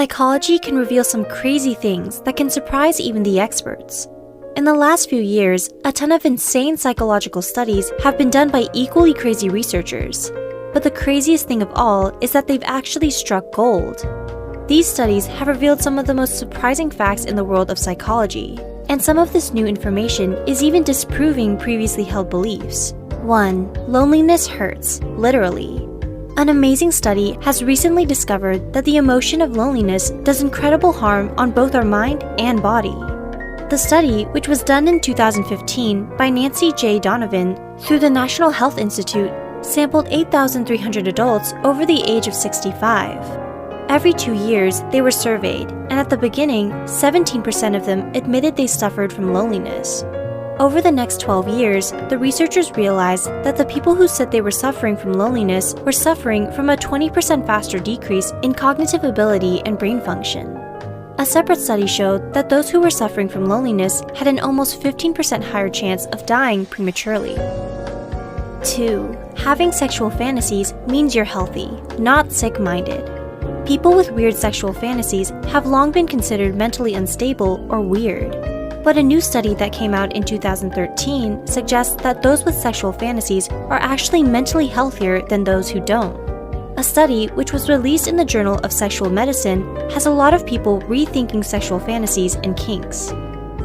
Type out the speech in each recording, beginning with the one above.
Psychology can reveal some crazy things that can surprise even the experts. In the last few years, a ton of insane psychological studies have been done by equally crazy researchers. But the craziest thing of all is that they've actually struck gold. These studies have revealed some of the most surprising facts in the world of psychology, and some of this new information is even disproving previously held beliefs. 1. Loneliness hurts, literally. An amazing study has recently discovered that the emotion of loneliness does incredible harm on both our mind and body. The study, which was done in 2015 by Nancy J. Donovan through the National Health Institute, sampled 8,300 adults over the age of 65. Every 2 years, they were surveyed, and at the beginning, 17% of them admitted they suffered from loneliness. Over the next 12 years, the researchers realized that the people who said they were suffering from loneliness were suffering from a 20% faster decrease in cognitive ability and brain function. A separate study showed that those who were suffering from loneliness had an almost 15% higher chance of dying prematurely. 2. Having sexual fantasies means you're healthy, not sick-minded. People with weird sexual fantasies have long been considered mentally unstable or weird. But a new study that came out in 2013 suggests that those with sexual fantasies are actually mentally healthier than those who don't. A study, which was released in the Journal of Sexual Medicine, has a lot of people rethinking sexual fantasies and kinks.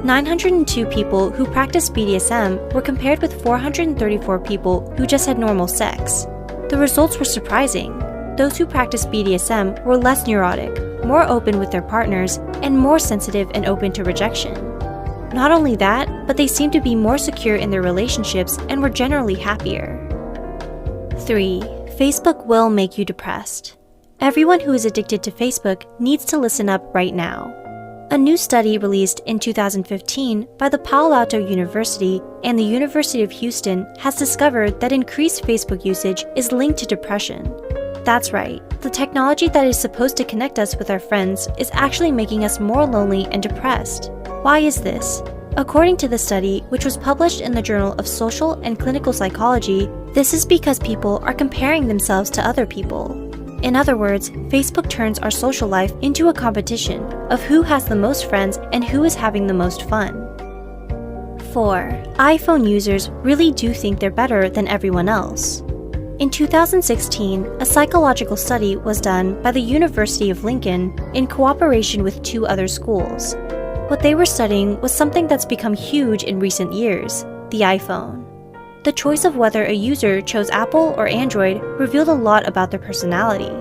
902 people who practiced BDSM were compared with 434 people who just had normal sex. The results were surprising. Those who practiced BDSM were less neurotic, more open with their partners, and more sensitive and open to rejection. Not only that, but they seemed to be more secure in their relationships and were generally happier. 3. Facebook will make you depressed. Everyone who is addicted to Facebook needs to listen up right now. A new study released in 2015 by the Palo Alto University and the University of Houston has discovered that increased Facebook usage is linked to depression. That's right, the technology that is supposed to connect us with our friends is actually making us more lonely and depressed. Why is this? According to the study, which was published in the Journal of Social and Clinical Psychology, this is because people are comparing themselves to other people. In other words, Facebook turns our social life into a competition of who has the most friends and who is having the most fun. 4. iPhone users really do think they're better than everyone else. In 2016, a psychological study was done by the University of Lincoln in cooperation with 2 other schools. What they were studying was something that's become huge in recent years, the iPhone. The choice of whether a user chose Apple or Android revealed a lot about their personality.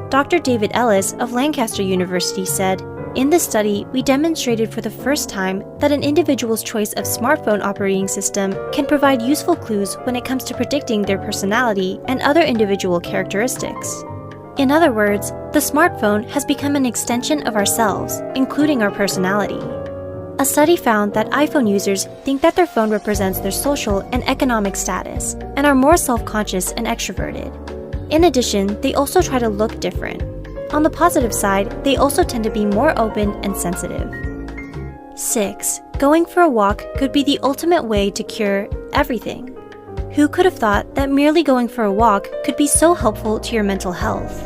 Dr. David Ellis of Lancaster University said, "In this study, we demonstrated for the first time that an individual's choice of smartphone operating system can provide useful clues when it comes to predicting their personality and other individual characteristics." In other words, the smartphone has become an extension of ourselves, including our personality. A study found that iPhone users think that their phone represents their social and economic status, and are more self-conscious and extroverted. In addition, they also try to look different. On the positive side, they also tend to be more open and sensitive. 6. Going for a walk could be the ultimate way to cure everything. Who could have thought that merely going for a walk could be so helpful to your mental health?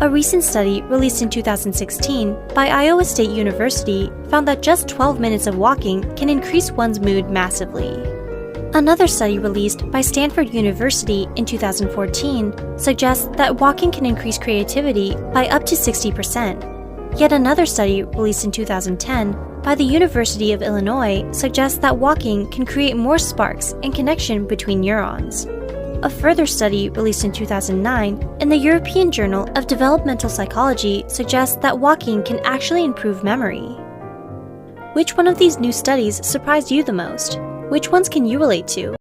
A recent study released in 2016 by Iowa State University found that just 12 minutes of walking can increase one's mood massively. Another study released by Stanford University in 2014 suggests that walking can increase creativity by up to 60%. Yet another study released in 2010 by the University of Illinois suggests that walking can create more sparks and connection between neurons. A further study released in 2009 in the European Journal of Developmental Psychology suggests that walking can actually improve memory. Which one of these new studies surprised you the most? Which ones can you relate to?